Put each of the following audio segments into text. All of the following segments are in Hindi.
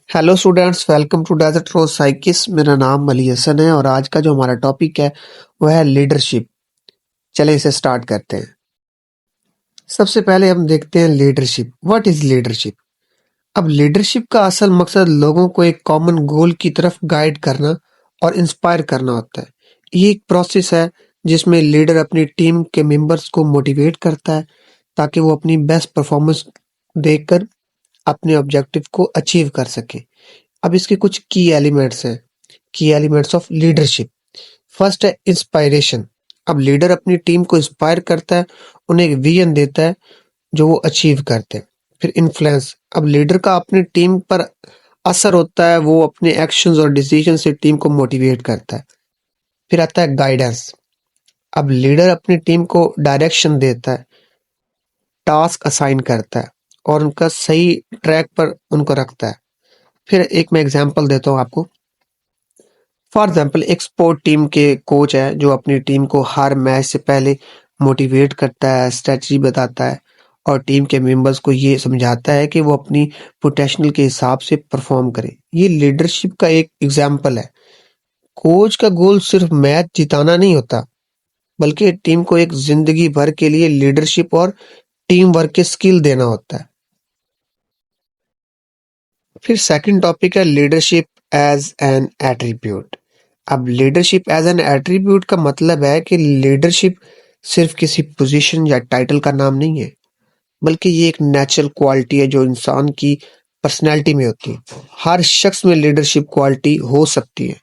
Hello students, welcome to desert rose psychics. मेरा नाम अली हसन है और आज का जो हमारा टॉपिक है वह है लीडरशिप। चलिए इसे स्टार्ट करते हैं। सबसे पहले हम देखते हैं लीडरशिप। What is leadership? अब लीडरशिप का असल मकसद लोगों को एक कॉमन गोल की तरफ गाइड करना और इंस्पायर करना होता है। ये एक प्रोसेस है जिसमें लीडर अपनी टीम के मेंबर्स को मोटिवेट करता है ताकि वो अपनी बेस्ट परफॉर्मेंस देकर अपने ऑब्जेक्टिव को अचीव कर सके। अब इसके कुछ की एलिमेंट्स हैं। की एलिमेंट्स ऑफ लीडरशिप। फर्स्ट है इंस्पायरेशन। अब लीडर अपनी टीम को इंस्पायर करता है, उन्हें एक विजन देता है जो वो अचीव करते हैं। फिर इन्फ्लुएंस। अब लीडर का अपनी टीम पर असर होता है, वो अपने एक्शंस और डिसीजन से टीम को मोटिवेट करता है। फिर आता है गाइडेंस। अब लीडर अपनी टीम को डायरेक्शन देता है, टास्क असाइन करता है और उनका सही ट्रैक पर उनको रखता है। फिर एक मैं एग्जांपल देता हूँ आपको। फॉर एग्जाम्पल, एक स्पोर्ट टीम के कोच है जो अपनी टीम को हर मैच से पहले मोटिवेट करता है, स्ट्रेटजी बताता है और टीम के मेंबर्स को ये समझाता है कि वो अपनी पोटेंशियल के हिसाब से परफॉर्म करें। ये लीडरशिप का एक एग्जाम्पल है। कोच का गोल सिर्फ मैच जिताना नहीं होता, बल्कि टीम को एक जिंदगी भर के लिए लीडरशिप और टीम वर्क के स्किल देना होता है। फिर सेकंड टॉपिक है लीडरशिप एज एन एट्रीब्यूट। अब लीडरशिप एज एन एट्रीब्यूट का मतलब है कि लीडरशिप सिर्फ किसी पोजीशन या टाइटल का नाम नहीं है, बल्कि ये एक नेचुरल क्वालिटी है जो इंसान की पर्सनैलिटी में होती है। हर शख्स में लीडरशिप क्वालिटी हो सकती है,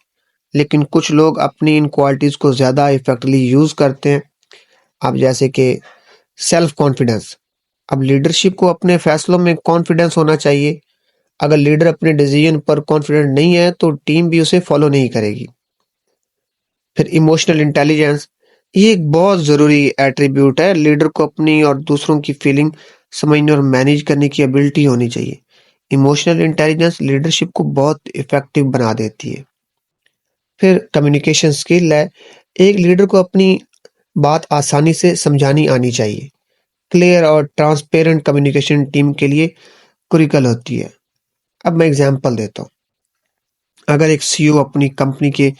लेकिन कुछ लोग अपनी इन क्वालिटीज को ज्यादा इफेक्टिवली यूज करते हैं। अब जैसे कि सेल्फ कॉन्फिडेंस। अब लीडरशिप को अपने फैसलों में कॉन्फिडेंस होना चाहिए। अगर लीडर अपने डिसीजन पर कॉन्फिडेंट नहीं है तो टीम भी उसे फॉलो नहीं करेगी। फिर इमोशनल इंटेलिजेंस, ये एक बहुत जरूरी एट्रीब्यूट है। लीडर को अपनी और दूसरों की फीलिंग समझने और मैनेज करने की एबिलिटी होनी चाहिए। इमोशनल इंटेलिजेंस लीडरशिप को बहुत इफेक्टिव बना देती है। फिर कम्युनिकेशन स्किल है। एक लीडर को अपनी बात आसानी से समझानी आनी चाहिए। क्लियर और ट्रांसपेरेंट कम्युनिकेशन टीम के लिए क्रिटिकल होती है। अब मैं एग्जांपल देता हूँ। अगर एक सीईओ अपनी कंपनी के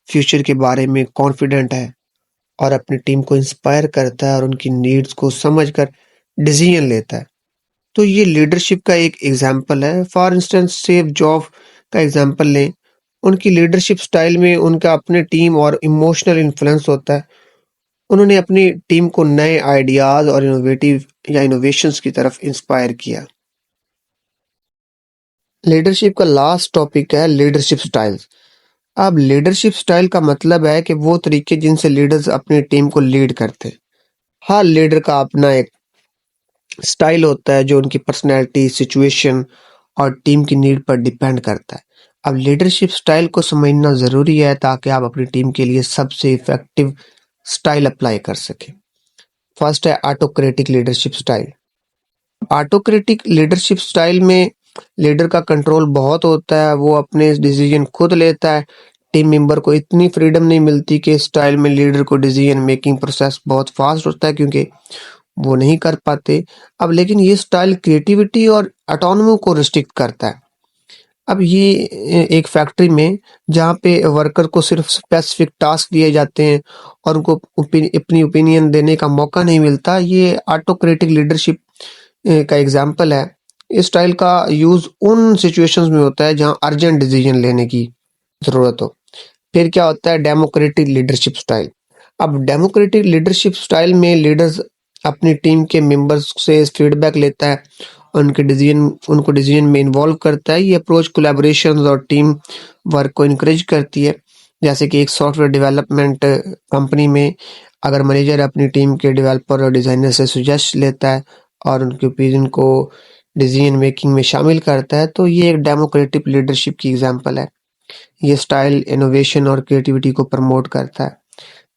फ्यूचर के बारे में कॉन्फिडेंट है और अपनी टीम को इंस्पायर करता है और उनकी नीड्स को समझकर डिसीजन लेता है, तो ये लीडरशिप का एक एग्जाम्पल है। फॉर इंस्टेंस स्टीव जॉब का एग्जाम्पल लें। उनकी लीडरशिप स्टाइल में उनका अपने टीम और इमोशनल इन्फ्लुएंस होता है। उन्होंने अपनी टीम को नए आइडियाज और इनोवेशंस की तरफ इंस्पायर किया। लीडरशिप का लास्ट टॉपिक है लीडरशिप स्टाइल्स। अब लीडरशिप स्टाइल का मतलब है कि वो तरीके जिनसे लीडर्स अपनी टीम को लीड करते हैं। हर लीडर का अपना एक स्टाइल होता है जो उनकी पर्सनैलिटी, सिचुएशन और टीम की नीड पर डिपेंड करता है। अब लीडरशिप स्टाइल को समझना जरूरी है ताकि आप अपनी टीम के लिए सबसे इफेक्टिव स्टाइल अप्लाई कर सकें। फर्स्ट है autocratic leadership style. Autocratic leadership style में लीडर का कंट्रोल बहुत होता है, वो अपने डिसीजन खुद लेता है। टीम मेंबर को इतनी फ्रीडम नहीं मिलती कि इस स्टाइल में लीडर को डिसीजन मेकिंग प्रोसेस बहुत फास्ट होता है क्योंकि वो नहीं कर पाते। अब लेकिन ये स्टाइल क्रिएटिविटी और ऑटोनॉमी को रिस्ट्रिक्ट करता है। अब ये एक फैक्ट्री में जहाँ पे वर्कर को सिर्फ स्पेसिफिक टास्क दिए जाते हैं और उनको अपनी ओपिनियन देने का मौका नहीं मिलता, ये ऑटोक्रेटिक लीडरशिप का एग्जाम्पल है। इस स्टाइल का यूज उन सिचुएशंस में होता है जहाँ अर्जेंट डिसीजन लेने की जरूरत हो। फिर क्या होता है डेमोक्रेटिक लीडरशिप स्टाइल। अब डेमोक्रेटिक लीडरशिप स्टाइल में लीडर्स अपनी टीम के मेंबर्स से फीडबैक लेता है, उनको डिसीजन में इन्वॉल्व करता है। ये अप्रोच कोलैबोरेशन और टीम वर्क को इनकरेज करती है। जैसे कि एक सॉफ्टवेयर डेवलपमेंट कंपनी में अगर मैनेजर अपनी टीम के डेवलपर और डिजाइनर से सुजेस्ट लेता है और उनके ओपिनियन को डिसीजन मेकिंग में शामिल करता है, तो ये एक डेमोक्रेटिक लीडरशिप की एग्जांपल है। ये स्टाइल इनोवेशन और क्रिएटिविटी को प्रमोट करता है।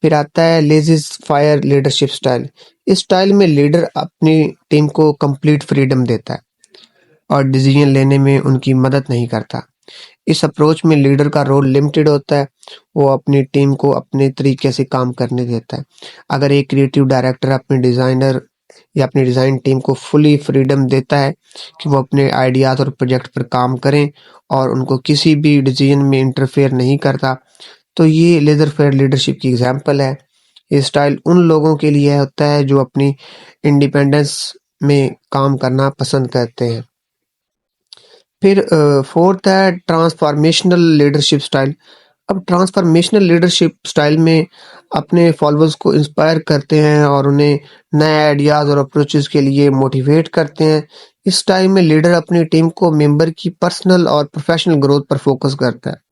फिर आता है लेजी फायर लीडरशिप स्टाइल। इस स्टाइल में लीडर अपनी टीम को कंप्लीट फ्रीडम देता है और डिसीजन लेने में उनकी मदद नहीं करता। इस अप्रोच में लीडर का रोल लिमिटेड होता है, वो अपनी टीम को अपने तरीके से काम करने देता है। अगर एक क्रिएटिव डायरेक्टर अपने डिजाइनर ये अपनी डिज़ाइन टीम को फुली फ्रीडम देता है कि वो अपने आइडियाज़ और प्रोजेक्ट पर काम करें और उनको किसी भी डिसीजन में इंटरफेयर नहीं करता। तो ये लेज़र फेयर लीडरशिप की एग्जांपल है। ये स्टाइल उन लोगों के लिए होता है जो अपनी इंडिपेंडेंस में काम करना पसंद करते हैं। फिर फोर्थ है ट्रांसफॉर्मेशनल लीडरशिप स्टाइल। अब ट्रांसफॉर्मेशनल लीडरशिप स्टाइल में अपने फॉलोअर्स को इंस्पायर करते हैं और उन्हें नए आइडियाज़ और अप्रोचेस के लिए मोटिवेट करते हैं। इस स्टाइल में लीडर अपनी टीम को मेंबर की पर्सनल और प्रोफेशनल ग्रोथ पर फोकस करता है।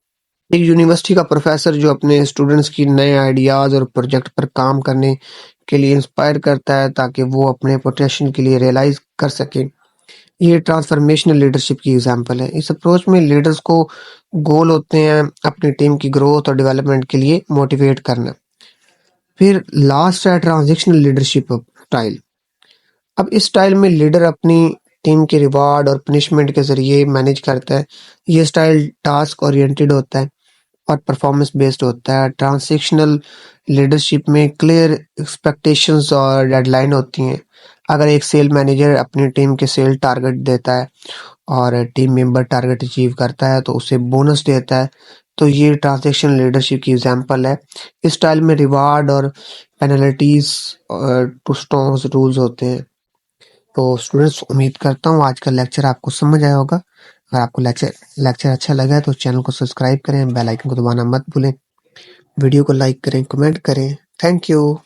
एक यूनिवर्सिटी का प्रोफेसर जो अपने स्टूडेंट्स की नए आइडियाज़ और प्रोजेक्ट पर काम करने के लिए इंस्पायर करता है ताकि वो अपने पोटेंशियल के लिए रियलाइज कर सकें। ये ट्रांसफॉर्मेशनल लीडरशिप की एग्जांपल है। इस अप्रोच में लीडर्स को गोल होते हैं अपनी टीम की ग्रोथ और डेवलपमेंट के लिए मोटिवेट करना। फिर लास्ट है ट्रांजिशनल लीडरशिप स्टाइल। अब इस स्टाइल में लीडर अपनी टीम के रिवार्ड और पनिशमेंट के जरिए मैनेज करता है। ये स्टाइल टास्क ओरिएंटेड होता है और परफॉर्मेंस बेस्ड होता है। ट्रांजिशनल लीडरशिप में क्लियर एक्सपेक्टेशंस और डेडलाइन होती हैं। अगर एक सेल मैनेजर अपनी टीम के सेल टारगेट देता है और टीम मेंबर टारगेट अचीव करता है तो उसे बोनस देता है। तो ये ट्रांजैक्शन लीडरशिप की एग्जांपल है। इस स्टाइल में रिवार्ड और पेनल्टीज टू स्ट्रॉन्ग रूल्स होते हैं। तो स्टूडेंट्स उम्मीद करता हूँ आज का लेक्चर आपको समझ आया होगा। अगर आपको लेक्चर अच्छा लगा है तो चैनल को सब्सक्राइब करें, बेल आइकन को दबाना मत भूलें, वीडियो को लाइक करें, कमेंट करें। Thank you.